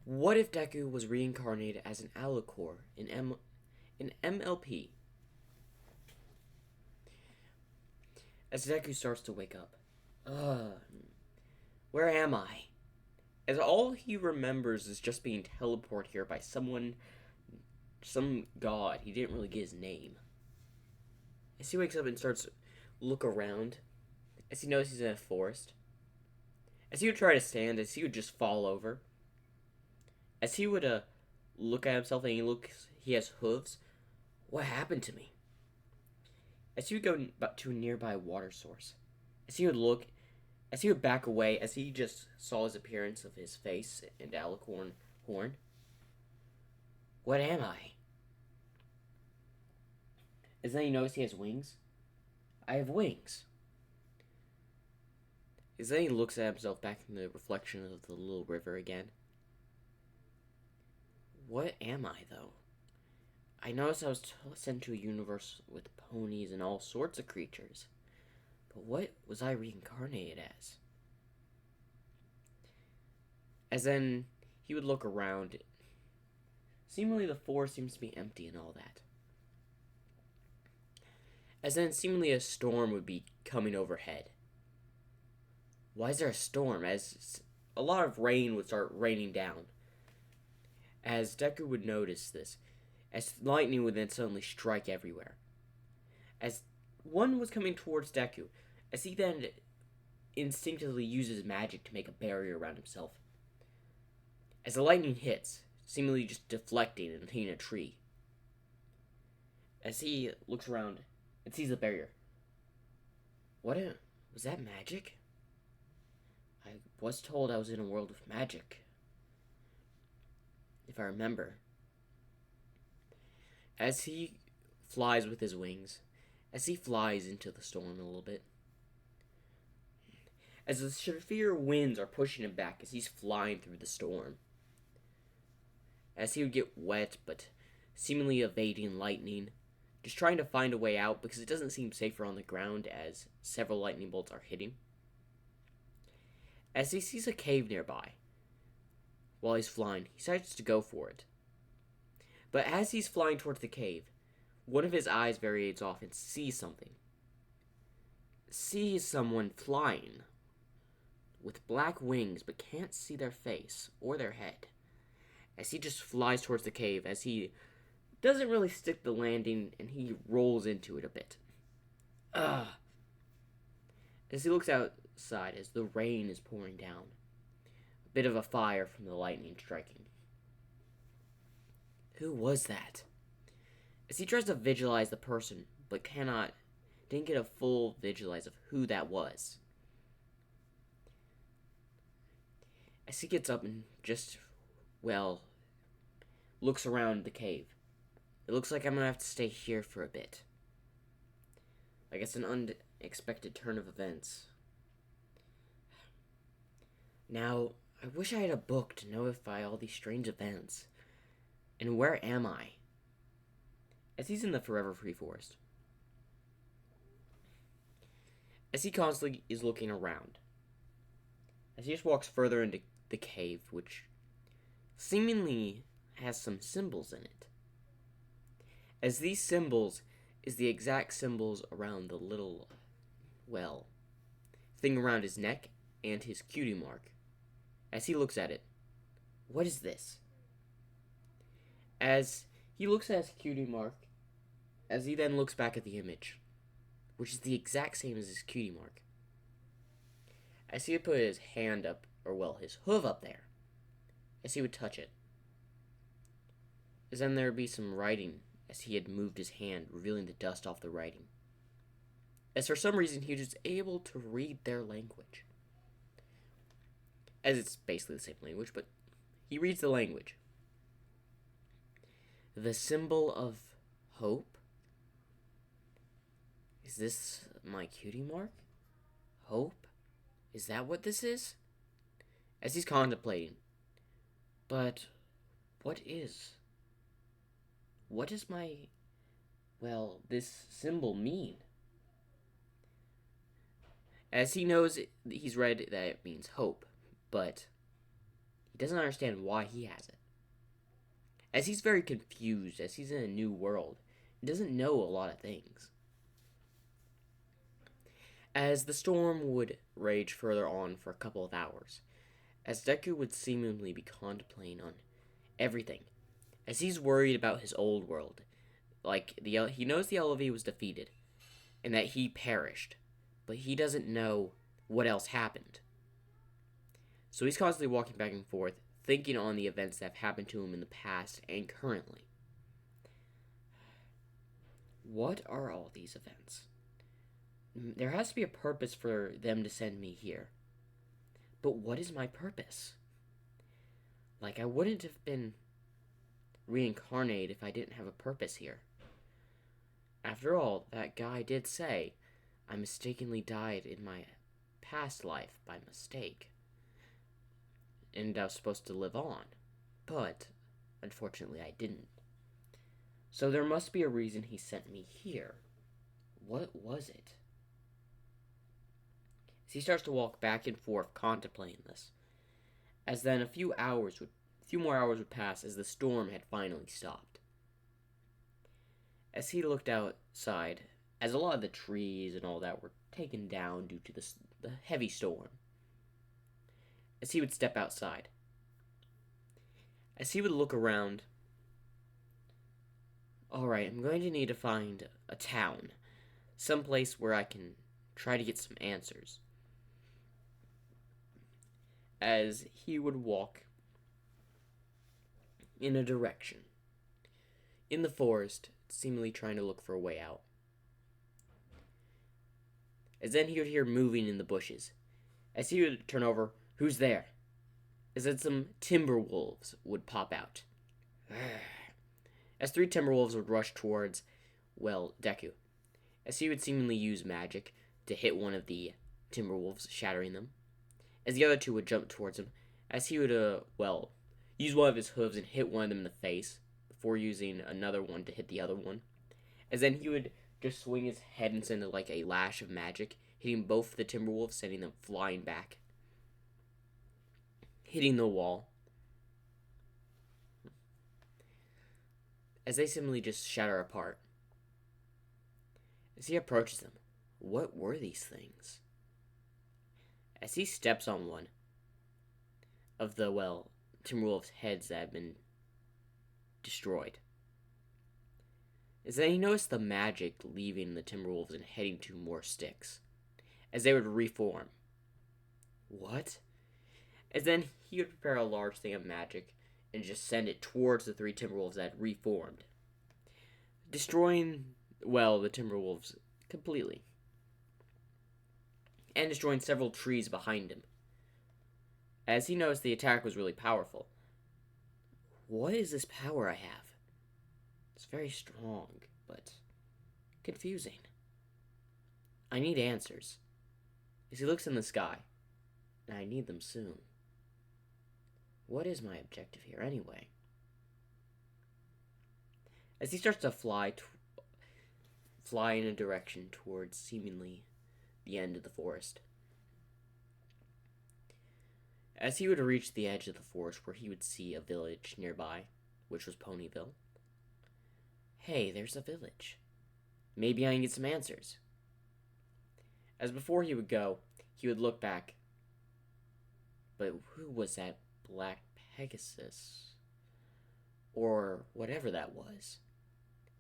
What if Deku was reincarnated as an Alicorn in MLP? As Deku starts to wake up. Where am I? As all he remembers is just being teleported here by some god. He didn't really get his name. As he wakes up and starts to look around, as he knows he's in a forest, as he would try to stand, as he would just fall over, as he would look at himself and he has hooves. What happened to me? As he would go to a nearby water source, as he would back away, as he just saw his appearance of his face and Alicorn horn. What am I? As then he noticed he has wings. I have wings. As then he looks at himself back in the reflection of the little river again. What am I, though? I noticed I was sent to a universe with ponies and all sorts of creatures. But what was I reincarnated as? As then he would look around. Seemingly the forest seems to be empty and all that. As then seemingly a storm would be coming overhead. Why is there a storm? As a lot of rain would start raining down. As Deku would notice this, as lightning would then suddenly strike everywhere. As one was coming towards Deku, as he then instinctively uses magic to make a barrier around himself. As the lightning hits, seemingly just deflecting and hitting a tree. As he looks around and sees the barrier. Was that magic? I was told I was in a world of magic. If I remember. As he flies with his wings, as he flies into the storm a little bit, as the severe winds are pushing him back as he's flying through the storm, as he would get wet but seemingly evading lightning, just trying to find a way out because it doesn't seem safer on the ground as several lightning bolts are hitting. As he sees a cave nearby, while he's flying, he decides to go for it. But as he's flying towards the cave, one of his eyes variates off and sees something. Sees someone flying with black wings but can't see their face or their head. As he just flies towards the cave, as he doesn't really stick the landing and he rolls into it a bit. As he looks outside as the rain is pouring down. A bit of a fire from the lightning striking. Who was that? As he tries to visualize the person, but didn't get a full visualize of who that was. As he gets up and looks around the cave. It looks like I'm gonna have to stay here for a bit. I guess an unexpected turn of events. Now, I wish I had a book to notify all these strange events. And where am I? As he's in the Forever Free Forest. As he constantly is looking around. As he just walks further into the cave, which seemingly has some symbols in it. As these symbols is the exact symbols around the little, thing around his neck and his cutie mark. As he looks at it, what is this? As he looks at his cutie mark, as he then looks back at the image, which is the exact same as his cutie mark. As he would put his hand up, his hoof up there, as he would touch it. As then there would be some writing, as he had moved his hand, revealing the dust off the writing. As for some reason he was just able to read their language. As it's basically the same language, but he reads the language. The symbol of hope? Is this my cutie mark? Hope? Is that what this is? As he's contemplating. But what does this symbol mean? As he knows, he's read that it means hope, but He doesn't understand why he has it. As he's very confused, as he's in a new world, he doesn't know a lot of things. As the storm would rage further on for a couple of hours, as Deku would seemingly be contemplating on everything, as he's worried about his old world, he knows the LV was defeated, and that he perished, but he doesn't know what else happened. So he's constantly walking back and forth, thinking on the events that have happened to him in the past and currently. What are all these events? There has to be a purpose for them to send me here. But what is my purpose? I wouldn't have been reincarnated if I didn't have a purpose here. After all, that guy did say I mistakenly died in my past life by mistake. And I was supposed to live on. But, unfortunately, I didn't. So there must be a reason he sent me here. What was it? As he starts to walk back and forth contemplating this, as then a few more hours would pass as the storm had finally stopped. As he looked outside, as a lot of the trees and all that were taken down due to the heavy storm, as he would step outside, as he would look around, alright, I'm going to need to find a town, someplace where I can try to get some answers. As he would walk in a direction, in the forest, seemingly trying to look for a way out. As then he would hear moving in the bushes. As he would turn over, who's there? As then some timberwolves would pop out. As 3 timberwolves would rush towards, Deku. As he would seemingly use magic to hit one of the timberwolves, shattering them. As the other 2 would jump towards him. As he would, use one of his hooves and hit one of them in the face, before using another one to hit the other one. As then he would just swing his head and send a lash of magic, hitting both the timberwolves, sending them flying back, hitting the wall. As they simply just shatter apart. As he approaches them, what were these things? As he steps on one of the, timberwolves' heads that have been destroyed, as then he noticed the magic leaving the timberwolves and heading to more sticks, as they would reform. What? As then he would prepare a large thing of magic and just send it towards the 3 timberwolves that had reformed, destroying, the timberwolves completely, and destroying several trees behind him. As he noticed the attack was really powerful. What is this power I have? It's very strong, but confusing. I need answers. As he looks in the sky, and I need them soon. What is my objective here, anyway? As he starts to fly in a direction towards seemingly the end of the forest. As he would reach the edge of the forest where he would see a village nearby, which was Ponyville. Hey, there's a village. Maybe I can get some answers. As before he would go, he would look back. But who was that black Pegasus? Or whatever that was.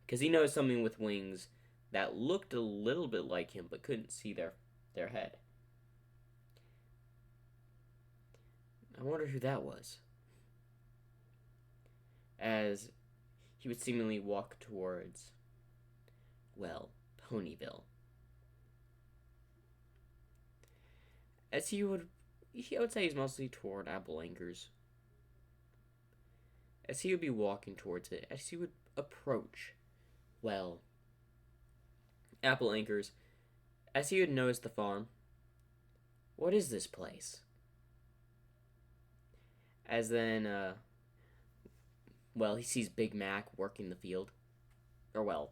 Because he noticed something with wings that looked a little bit like him, but couldn't see their head. I wonder who that was. As he would seemingly walk towards, Ponyville. As I would say he's mostly toward Apple Anchors. As he would be walking towards it, as he would approach, Apple Anchors, as he would notice the farm. What is this place? As then, he sees Big Mac working the field. Or,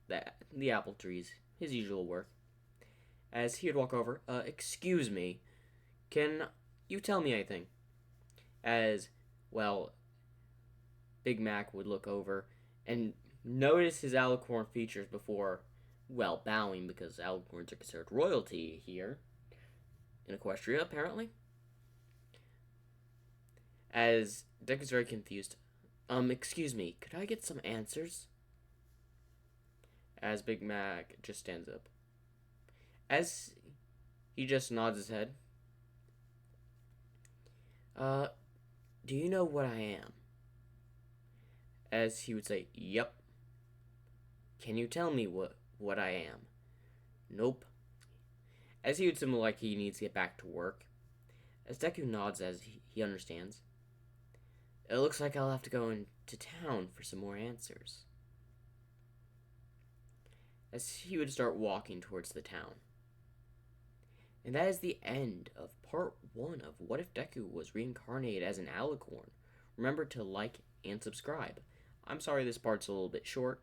the apple trees. His usual work. As he would walk over, excuse me, can you tell me anything? as, well, Big Mac would look over and notice his Alicorn features before, well, bowing, because Alicorns are considered royalty here in Equestria, apparently. As Deku's very confused. Excuse me, could I get some answers? As Big Mac just stands up. As he just nods his head. Do you know what I am? As he would say, yep. Can you tell me what I am? Nope. As he would seem like he needs to get back to work. As Deku nods as he understands. It looks like I'll have to go into town for some more answers. As he would start walking towards the town. And that is the end of part 1 of What If Deku Was Reincarnated as an Alicorn. Remember to like and subscribe. I'm sorry this part's a little bit short.